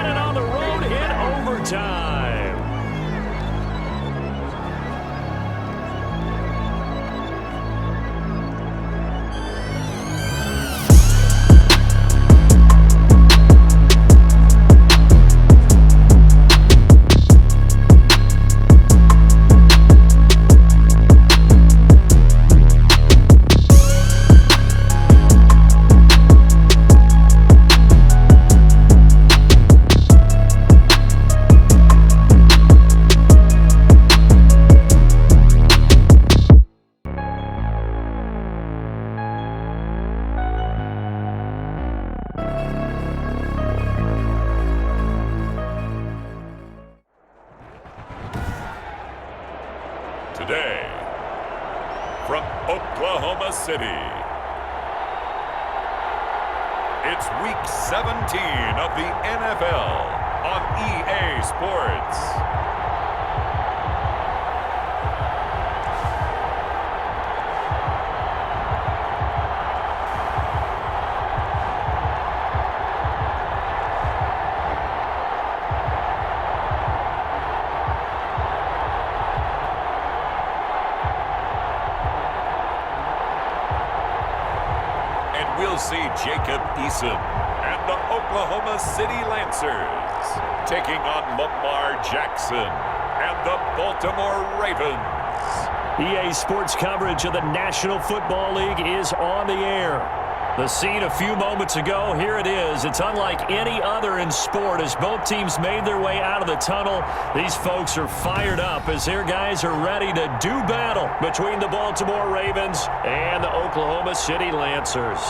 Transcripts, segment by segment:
win it on the road in overtime. Today, from Oklahoma City, it's Week 17 of the NFL on EA Sports. We'll see Jacob Eason and the Oklahoma City Lancers taking on Lamar Jackson and the Baltimore Ravens. EA Sports coverage of the National Football League is on the air. The scene a few moments ago, here it is. It's unlike any other in sport as both teams made their way out of the tunnel. These folks are fired up as their guys are ready to do battle between the Baltimore Ravens and the Oklahoma City Lancers.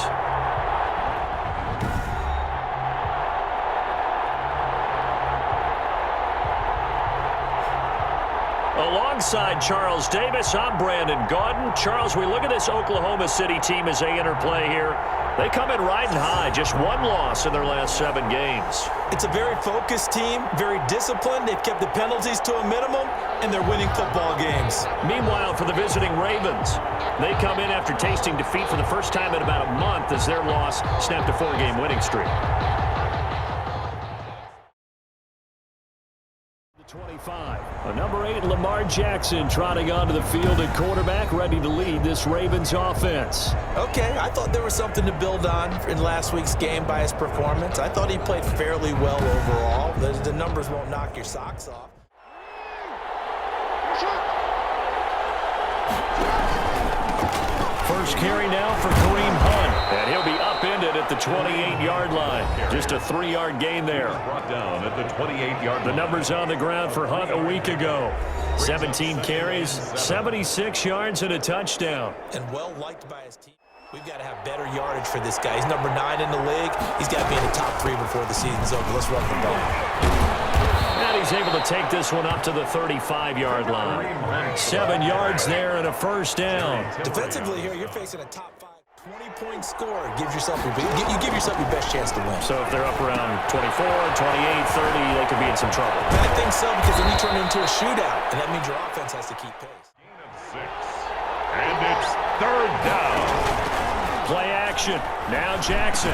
Alongside Charles Davis, I'm Brandon Gaudin. Charles, we look at this Oklahoma City team as they interplay here. They come in riding high, just one loss in their last 7 games. It's a very focused team, very disciplined. They've kept the penalties to a minimum, and they're winning football games. Meanwhile, for the visiting Ravens, they come in after tasting defeat for the first time in about a month as their loss snapped a 4-game winning streak. 25. Number 8, Lamar Jackson, trotting onto the field at quarterback, ready to lead this Ravens offense. Okay, I thought there was something to build on in last week's game by his performance. I thought he played fairly well overall. The numbers won't knock your socks off. First carry now for Kareem Hunt, and he'll be upended at the 28-yard line. Just a 3-yard gain there. Brought down at the 28-yard line. The numbers on the ground for Hunt a week ago. 17 carries, 76 yards, and a touchdown. And well liked by his team. We've got to have better yardage for this guy. He's number 9 in the league. He's got to be in the top 3 before the season's over. Let's run the ball. And he's able to take this one up to the 35-yard line. 7 yards there and a first down. Defensively here, you're facing a top 5 20-point score. You give yourself your best chance to win. So if they're up around 24, 28, 30, they could be in some trouble. I think so, because then you turn into a shootout, and that means your offense has to keep pace. Gain of 6. And it's 3rd down. Play action. Now Jackson.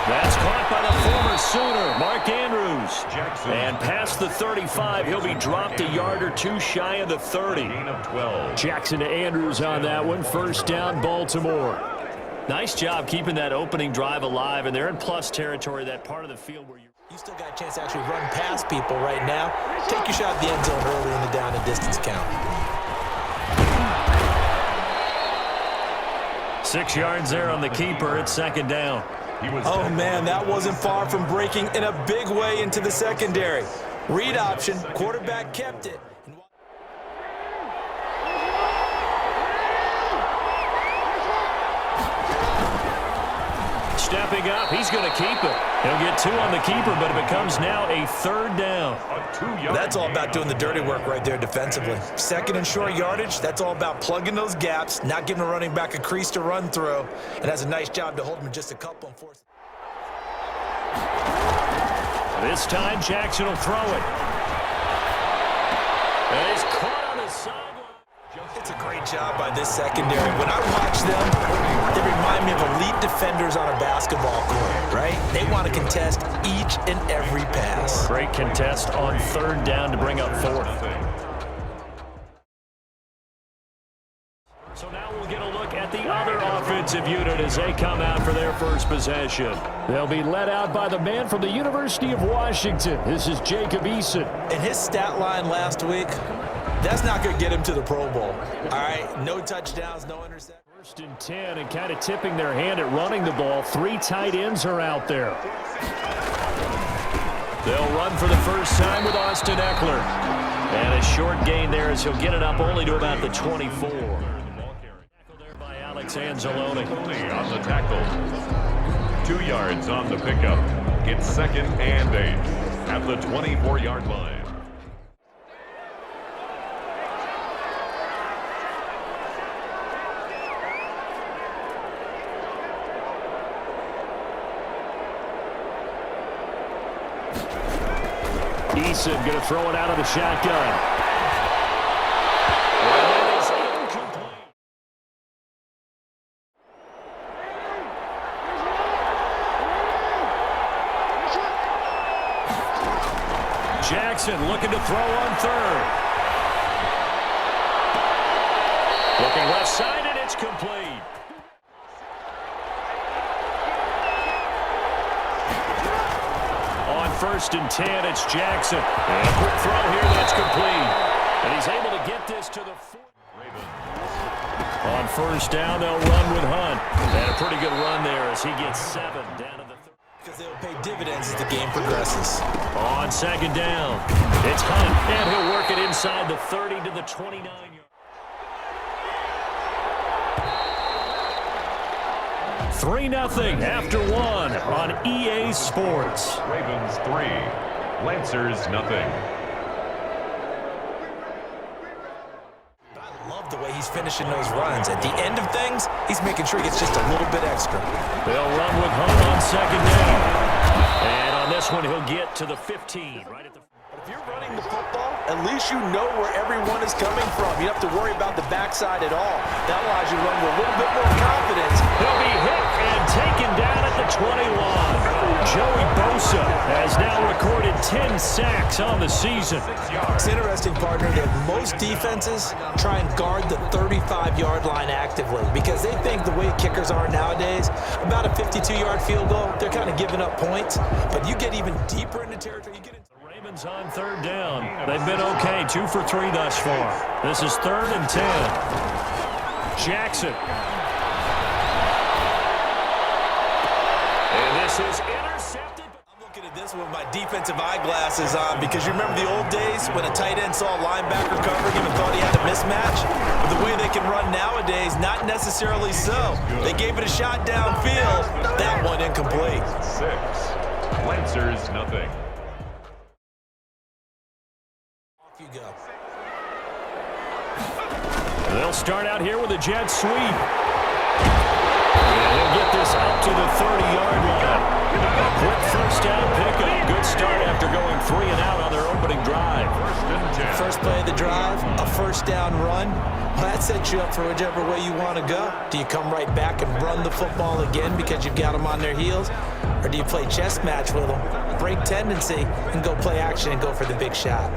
That's caught by the former Sooner, Mark Andrews. Jackson. And past the 35, he'll be dropped a yard or 2 shy of the 30. Gain of 12. Jackson to Andrews on that one. First down, Baltimore. Nice job keeping that opening drive alive, and they're in plus territory, that part of the field where you still got a chance to actually run past people right now. Take your shot at the end zone early in the down and distance count. 6 yards there on the keeper. It's 2nd down. Oh, man, that wasn't far from breaking in a big way into the secondary. Read option, quarterback kept it. Stepping up, he's going to keep it. He'll get 2 on the keeper, but it becomes now a 3rd down. That's all about doing the dirty work right there defensively. 2nd and short yardage, that's all about plugging those gaps, not giving a running back a crease to run through, and has a nice job to hold him just a couple and force. This time, Jackson will throw it. And he's caught on his sideline. It's That's a great job by this secondary. When I watch them, they remind me of elite defenders on a basketball court, right? They want to contest each and every pass. Great contest on third down to bring up fourth. So now we'll get a look at the other offensive unit as they come out for their first possession. They'll be led out by the man from the University of Washington. This is Jacob Eason. And his stat line last week, that's not going to get him to the Pro Bowl. All right, no touchdowns, no interceptions. First and 10, and kind of tipping their hand at running the ball. 3 tight ends are out there. They'll run for the first time with Austin Eckler. And a short gain there as he'll get it up only to about the 24. Anzalone on the tackle. 2 yards on the pickup. It's second and 8 at the 24-yard line. Eason going to throw it out of the shotgun. Jackson looking to throw on third. Looking left side, and it's complete. On first and 10, it's Jackson. And a quick throw here that's complete. And he's able to get this to the 4. On first down, they'll run with Hunt. And a pretty good run there as he gets 7 down to the 3. Because they'll pay dividends as the game progresses. On second down, it's Hunt, and he'll work it inside the 30 to the 29-yard. 3-0 after 1 on EA Sports. Ravens 3, Lancers nothing. I love the way he's finishing those runs. At the end of things, he's making sure he gets just a little bit extra. They'll run with Hunt on second down. And on this one, he'll get to the 15. Right at the. But if you're running the football, at least you know where everyone is coming from. You don't have to worry about the backside at all. That allows you to run with a little bit more confidence. He'll be hit and taken down at the 21. Joey Bosa has now recorded 10 sacks on the season. It's interesting, partner, that most defenses try and guard the 35-yard line actively because they think the way kickers are nowadays, about a 52-yard field goal, they're kind of giving up points. But you get even deeper into territory, you get into the Ravens on third down. They've been okay, 2 for 3 thus far. This is third and 10. Jackson. And this is intercepted. I'm looking at this with my defensive eyeglasses on because you remember the old days when a tight end saw a linebacker covering him and thought he had a mismatch? But the way they can run nowadays, not necessarily so. They gave it a shot downfield. That one incomplete. 6, Lancers nothing. Off you go. They'll start out here with a jet sweep. And they'll get this up to the 30-yard line. A quick first down pickup. Good start after going 3 and out on their opening drive. First play of the drive, a first down run. Well, that sets you up for whichever way you want to go. Do you come right back and run the football again because you've got them on their heels? Or do you play chess match with them, break tendency, and go play action and go for the big shot?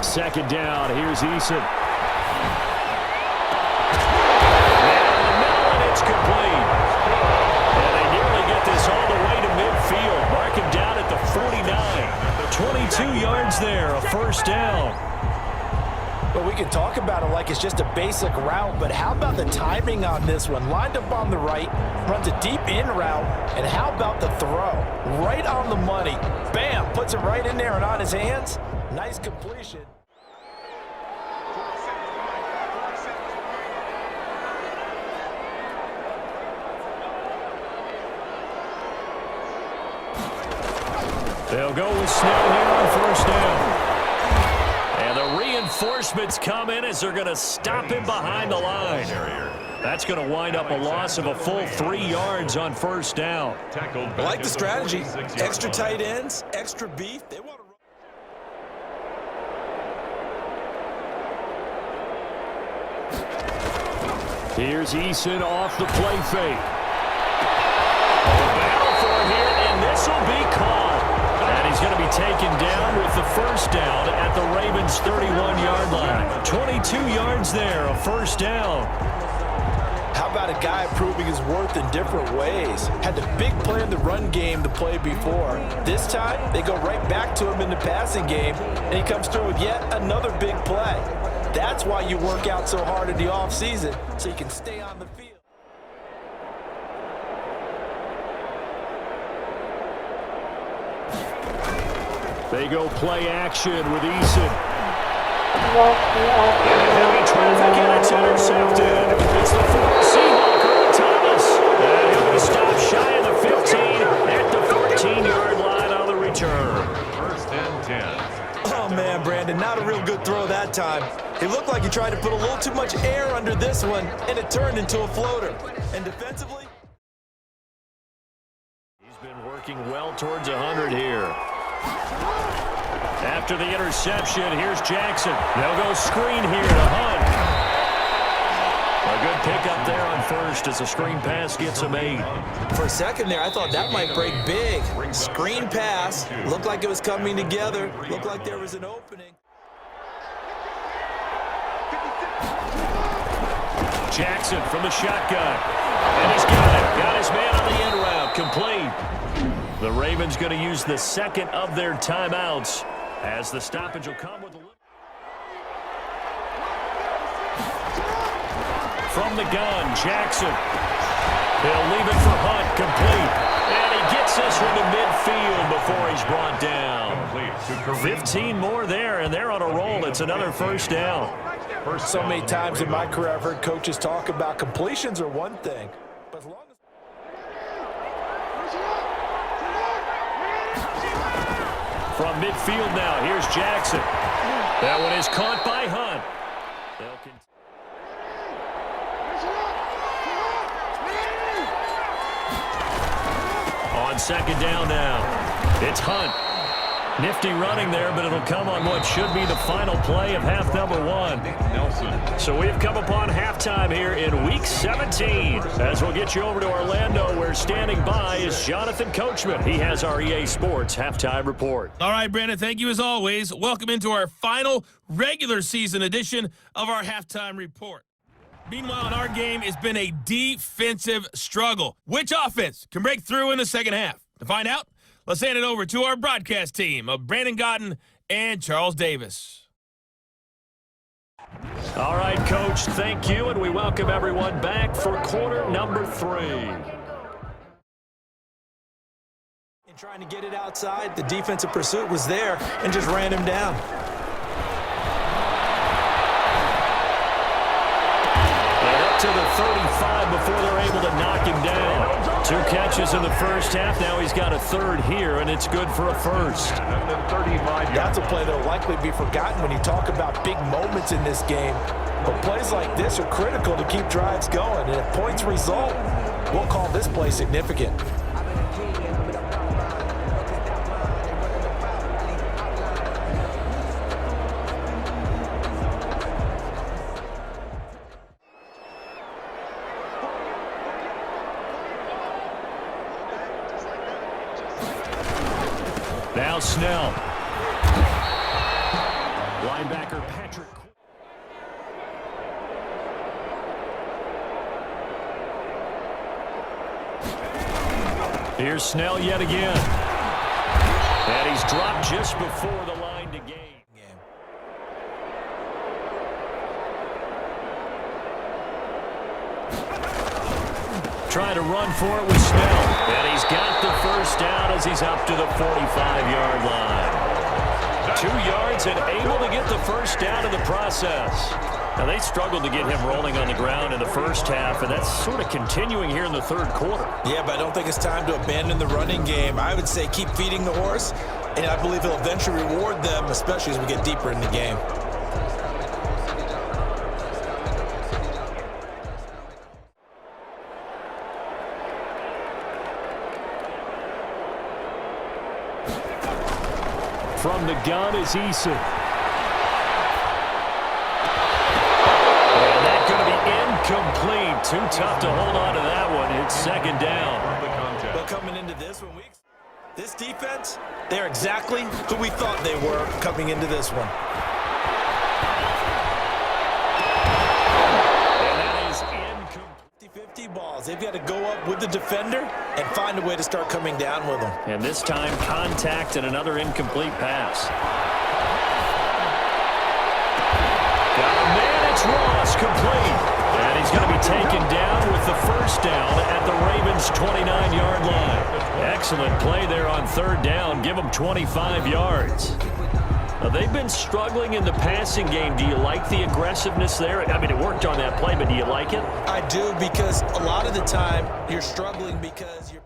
Second down, here's Eason. And it's complete. And they nearly get this all the way to midfield. Mark him down at the 49. 22 yards there, a first down. Well, we can talk about it like it's just a basic route, but how about the timing on this one? Lined up on the right, runs a deep in route, and how about the throw? Right on the money. Bam, puts it right in there and on his hands. Nice completion. They'll go with Snell here on first down. And And the reinforcements come in as they're going to stop him behind the line. That's going to wind up a loss of a full 3 yards on first down. I like the strategy. Extra tight ends, extra beef. They want to run. Here's Eason off the play fake. Battle for it here, and this will be caught. And he's going to be taken down with the first down at the Ravens' 31-yard line. 22 yards there, a first down. How about a guy proving his worth in different ways? Had the big play in the run game the play before. This time, they go right back to him in the passing game, and he comes through with yet another big play. That's why you work out so hard in the offseason, so you can stay on the field. They go play action with Eason. Heavy traffic, and it's intercepted. It's the Seahawker, Thomas. And he'll be stopped shy of the 15 at the 14-yard line on the return. First and 10. Oh, man, Brandon, not a real good throw that time. It looked like he tried to put a little too much air under this one, and it turned into a floater. And defensively, he's been working well towards 100 here. After the interception, here's Jackson. They'll go screen here to Hunt. A good pickup there on first as a screen pass gets him 8. for a second there, I thought that might break big. Screen pass. Looked like it was coming together. Looked like there was an opening. Jackson from the shotgun. And he's got it. Got his man on the end route. Complete. The Ravens going to use the second of their timeouts as the stoppage will come with a look. From the gun, Jackson. He'll leave it for Hunt. Complete. And he gets this one to midfield before he's brought down. 15 more there, and they're on a roll. It's another first down. So many times in my career, I've heard coaches talk about completions are one thing. But as long as from midfield now, here's Jackson. That one is caught by Hunt. On second down now, it's Hunt. Nifty running there, but it'll come on what should be the final play of half number 1. So we've come upon halftime here in Week 17. As we'll get you over to Orlando, where standing by is Jonathan Coachman. He has our EA Sports halftime report. All right, Brandon, thank you as always. Welcome into our final regular season edition of our halftime report. Meanwhile, in our game, it's been a defensive struggle. Which offense can break through in the second half? To find out, let's hand it over to our broadcast team of Brandon Gotten and Charles Davis. All right, Coach, thank you, and we welcome everyone back for quarter number 3. in trying to get it outside, the defensive pursuit was there and just ran him down. To the 35 before they're able to knock him down. 2 catches in the first half. Now he's got a third here, and it's good for a first. That's a play that will likely be forgotten when you talk about big moments in this game. But plays like this are critical to keep drives going. And if points result, we'll call this play significant. Now Snell. Linebacker Patrick. Here's Snell yet again. And he's dropped just before the line to gain. Trying to run for it with Snell. And he's got the first down as he's up to the 45-yard line. 2 yards and able to get the first down in the process. Now, they struggled to get him rolling on the ground in the first half, and that's sort of continuing here in the third quarter. Yeah, but I don't think it's time to abandon the running game. I would say keep feeding the horse, and I believe he'll eventually reward them, especially as we get deeper in the game. From the gun is Eason. Incomplete. Too tough to hold on to that one. It's second down. Well, coming into this one, this defense, they're exactly who we thought they were coming into this one. And that is incomplete. 50-50 balls. They've got to go up with the defender and find a way to start coming down with them. And this time, contact and another incomplete pass. Got a man. It's Ross. Complete. And he's going to be taken down with the first down at the Ravens' 29-yard line. Excellent play there on third down. Give them 25 yards. Now, they've been struggling in the passing game. Do you like the aggressiveness there? I mean, it worked on that play, but do you like it? I do, because a lot of the time you're struggling because you're...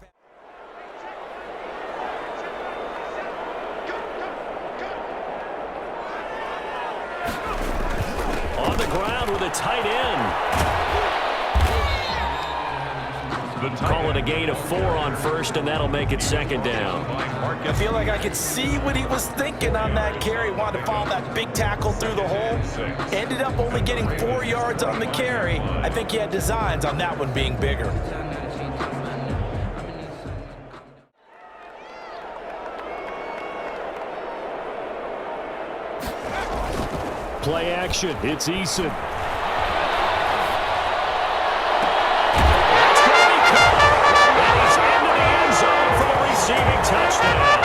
On the ground with a tight end. Call it a gain of 4 on first, and that'll make it second down. I feel like I could see what he was thinking on that carry. Wanted to follow that big tackle through the hole. Ended up only getting 4 yards on the carry. I think he had designs on that one being bigger. Play action. It's Eason. Touchdown.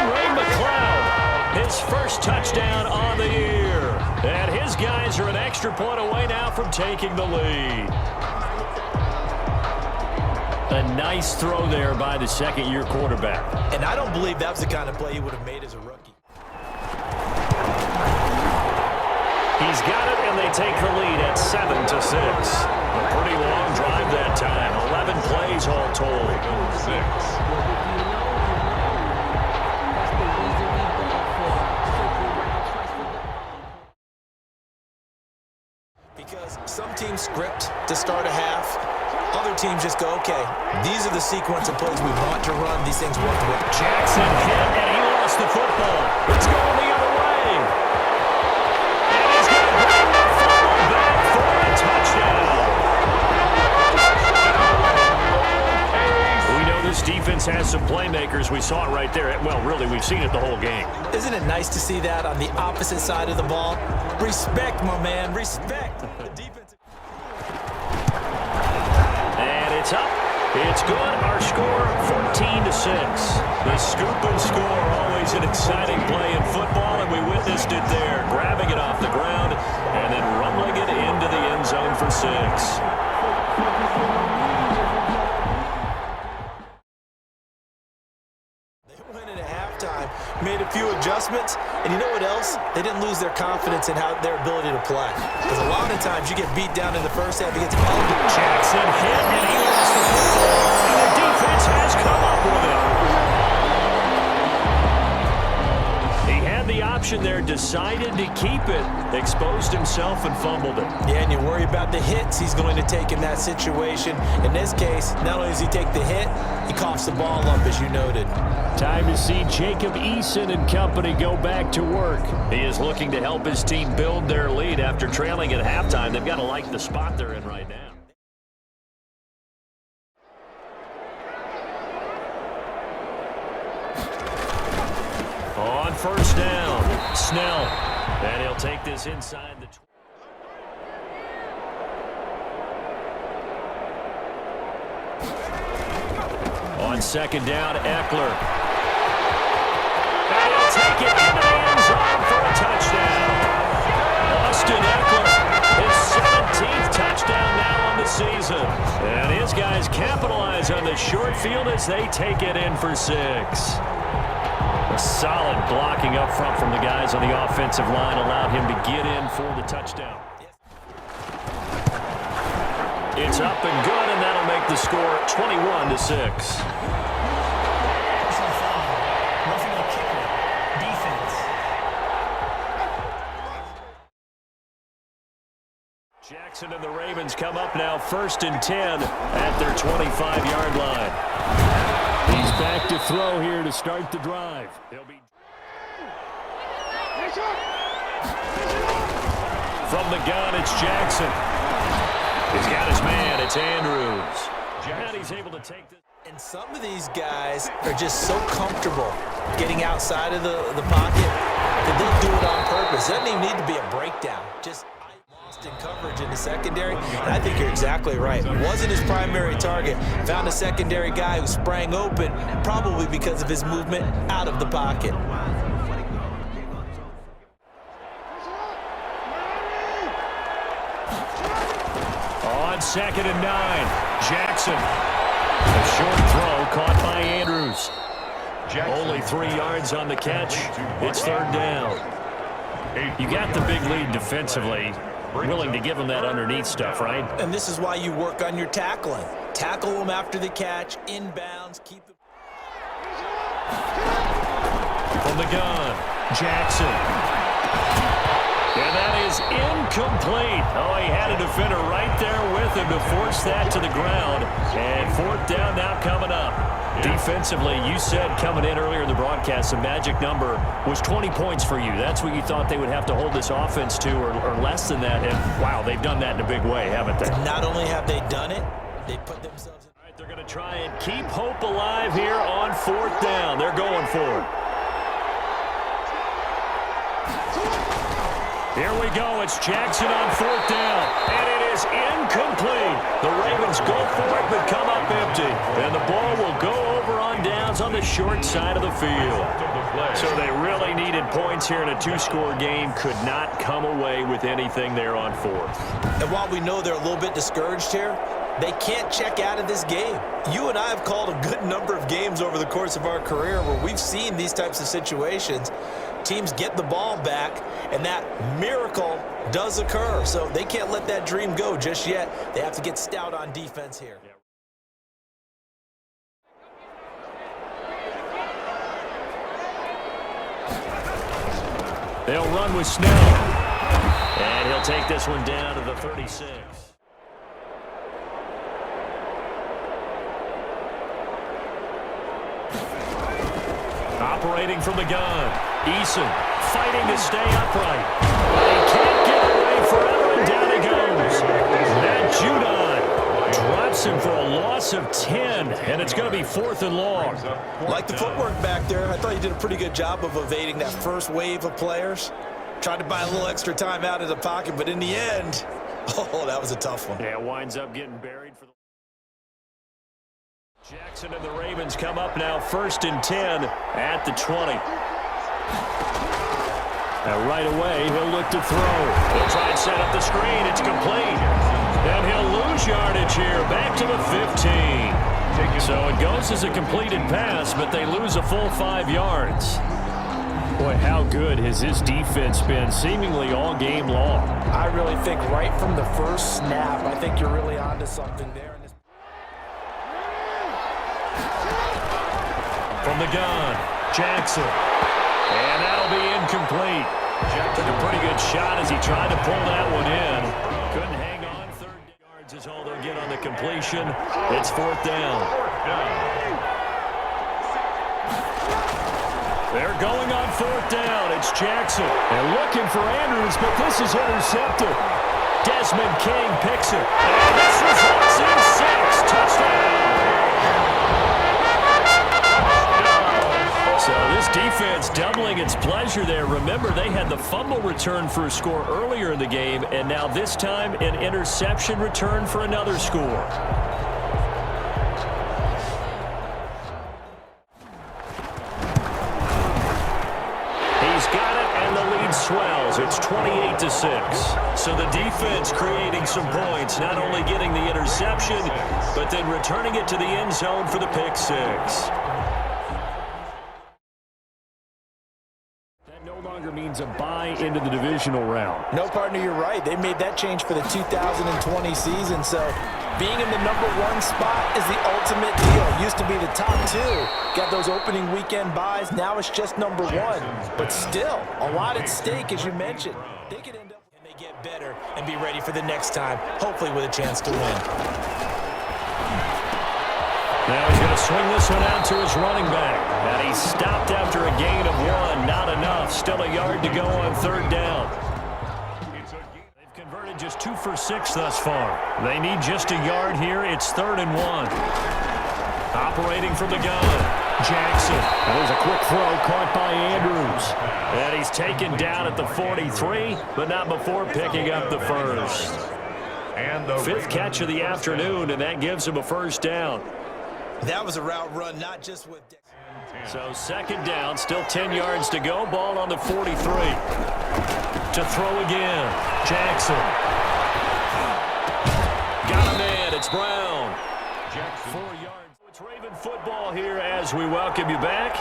Ray McLeod, his first touchdown on the year. And his guys are an extra point away now from taking the lead. A nice throw there by the second-year quarterback. And I don't believe that was the kind of play he would have made as a rookie. He's got it, and they take the lead at 7-6. A pretty long drive that time. 11 plays all told. 6. Because some teams script to start a half. Other teams just go, okay, these are the sequence of plays we want to run. These things work with. Jackson hit, and he lost the football. It's going the other way. And he's going to bring the football back for a touchdown. We know this defense has some playmakers. We saw it right there. Well, really, we've seen it the whole game. Isn't it nice to see that on the opposite side of the ball? Respect, my man, respect. The defense. And it's up. It's good. Our score, 14-6. The scoop and score, always an exciting play in football, and we witnessed it there. Grabbing it off the ground and then rumbling it into the end zone for 6. Made a few adjustments, and you know what else? They didn't lose their confidence in their ability to play. Because a lot of times you get beat down in the first half, it gets held. Jackson hit, and he lost the football, and the defense has come up with it. He had the option there, decided to keep it, exposed himself and fumbled it. Yeah, and you worry about the hits he's going to take in that situation. In this case, not only does he take the hit, he coughs the ball up, as you noted. Time to see Jacob Eason and company go back to work. He is looking to help his team build their lead after trailing at halftime. They've got to like the spot they're in right now. On first down, Snell. And he'll take this inside the 20. On second down, Eckler. And he'll take it into the end zone for a touchdown. Austin Eckler, his 17th touchdown now on the season. And his guys capitalize on the short field as they take it in for 6. A solid blocking up front from the guys on the offensive line allowed him to get in for the touchdown. It's up and good, and that'll make the score 21-6. Jackson and the Ravens come up now 1st and 10 at their 25-yard line. He's back to throw here to start the drive. From the gun, it's Jackson. He's got his man. It's Andrews. And he's able to take this. And some of these guys are just so comfortable getting outside of the pocket that they'll do it on purpose. It doesn't even need to be a breakdown. Just lost in coverage in the secondary. And I think you're exactly right. Wasn't his primary target. Found a secondary guy who sprang open, probably because of his movement out of the pocket. On 2nd and 9, Jackson. A short throw caught by Andrews. Only 3 yards on the catch. It's 3rd down. You got the big lead defensively. Willing to give them that underneath stuff, right? And this is why you work on your tackling. Tackle them after the catch, inbounds, keep it. From the gun, Jackson. And that is incomplete. Oh, he had a defender right there with him to force that to the ground. And 4th down now coming up. Defensively, you said coming in earlier in the broadcast, the magic number was 20 points for you. That's what you thought they would have to hold this offense to, or less than that. And, wow, they've done that in a big way, haven't they? And not only have they done it, they put themselves in. All right, they're going to try and keep hope alive here on 4th down. They're going for it. Here we go. It's Jackson on 4th down. And it is incomplete. The Ravens go for it but come up empty. And the ball will go over on downs on the short side of the field. So they really needed points here in a 2-score game. Could not come away with anything there on 4th. And while we know they're a little bit discouraged here, they can't check out of this game. You and I have called a good number of games over the course of our career where we've seen these types of situations. Teams get the ball back, and that miracle does occur. So they can't let that dream go just yet. They have to get stout on defense here. They'll run with Snell. And he'll take this one down to the 36. Operating from the gun. Eason fighting to stay upright. He can't get away forever, and down he goes. Matt Judon drops him for a loss of 10, and it's going to be 4th and long. Like the footwork back there, I thought you did a pretty good job of evading that first wave of players. Tried to buy a little extra time out of the pocket, but in the end, oh, that was a tough one. Yeah, winds up getting buried for the... Jackson and the Ravens come up now 1st and 10 at the 20. Now right away, he'll look to throw. He'll try and set up the screen. It's complete. And he'll lose yardage here. Back to the 15. So it goes as a completed pass, but they lose a full 5 yards. Boy, how good has his defense been seemingly all game long? I really think right from the first snap, I think you're really onto something there. From the gun, Jackson. And that'll be incomplete. Took a pretty good shot as he tried to pull that one in. Couldn't hang on. 3rd yards is all they'll get on the completion. It's 4th down. They're going on 4th down. It's Jackson. And looking for Andrews, but this is intercepted. Desmond King picks it. And this results in 6. Touchdown. So this defense doubling its pleasure there. Remember, they had the fumble return for a score earlier in the game, and now this time an interception return for another score. He's got it, and the lead swells. It's 28-6. So the defense creating some points, not only getting the interception, but then returning it to the end zone for the pick 6. Means a bye into the divisional round. No, partner, you're right. They made that change for the 2020 season, so being in the #1 spot is the ultimate deal. Used to be the top 2. Got those opening weekend buys. Now it's just #1. But still, a lot at stake, as you mentioned. They could end up and they get better and be ready for the next time, hopefully with a chance to win. Now he's going to swing this one out to his running back. And he stopped after a gain of 1. Not enough. Still a yard to go on third down. They've converted just 2 for 6 thus far. They need just a yard here. It's 3rd and 1. Operating from the gun. Jackson. There's a quick throw caught by Andrews. And he's taken down at the 43, but not before picking up the first. And the 5th catch of the afternoon, and that gives him a first down. That was a route run, not just with... So 2nd down, still 10 yards to go. Ball on the 43. To throw again. Jackson. Got a man. It's Brown. 4 yards. It's Raven football here as we welcome you back.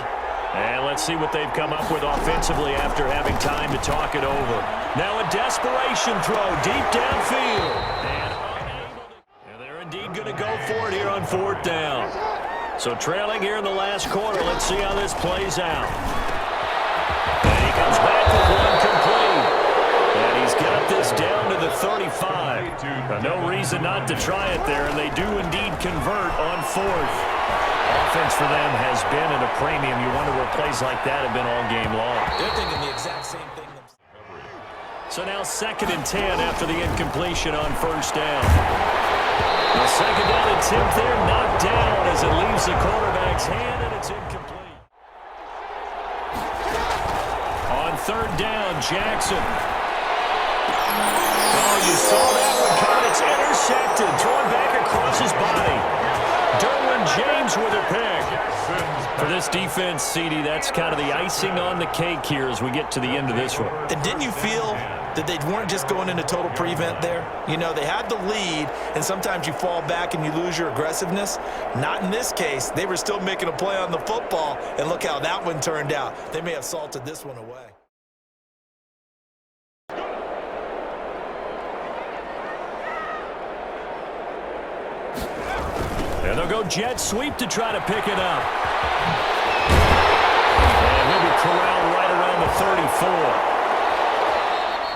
And let's see what they've come up with offensively after having time to talk it over. Now a desperation throw deep downfield. And they're indeed going to go for it here on 4th down. So trailing here in the last quarter. Let's see how this plays out. And he comes back with one complete. And he's got this down to the 35. No reason not to try it there, and they do indeed convert on 4th. Offense for them has been at a premium. You wonder where plays like that have been all game long. They're thinking the exact same thing. So now 2nd and 10 after the incompletion on 1st down. The 2nd down attempt there knocked down as it leaves the quarterback's hand, and it's incomplete. On 3rd down, Jackson. Oh, you saw that one, caught. It's intercepted, thrown back across his body. Derwin James with a pick. For this defense, CD, that's kind of the icing on the cake here as we get to the end of this one. And didn't you feel that they weren't just going into total prevent there? You know, they had the lead, and sometimes you fall back and you lose your aggressiveness. Not in this case. They were still making a play on the football, and look how that one turned out. They may have salted this one away. And they'll go jet sweep to try to pick it up. And he'll be corralled right around the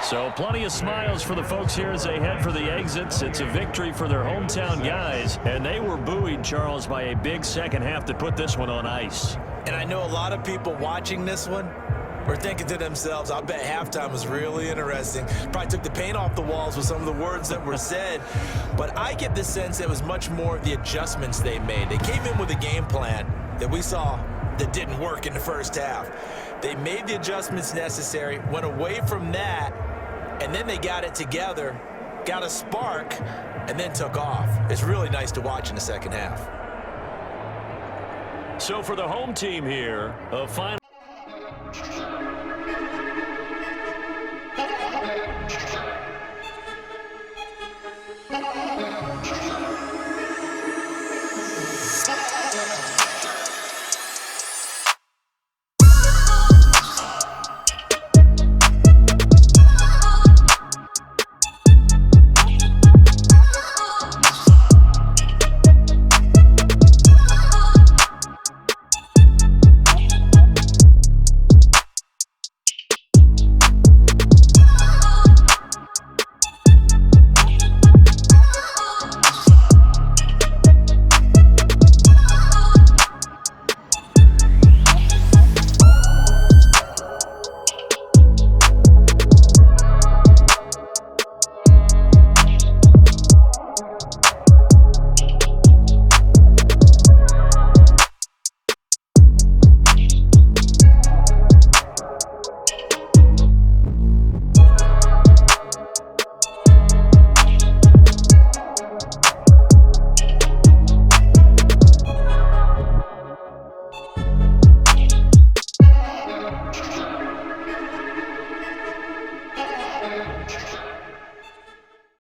34. So plenty of smiles for the folks here as they head for the exits. It's a victory for their hometown guys. And they were buoyed, Charles, by a big second half that put this one on ice. And I know a lot of people watching this one were thinking to themselves, I bet halftime was really interesting. Probably took the paint off the walls with some of the words that were said. But I get the sense it was much more of the adjustments they made. They came in with a game plan that we saw that didn't work in the first half. They made the adjustments necessary, went away from that, and then they got it together, got a spark, and then took off. It's really nice to watch in the second half. So for the home team here, a final.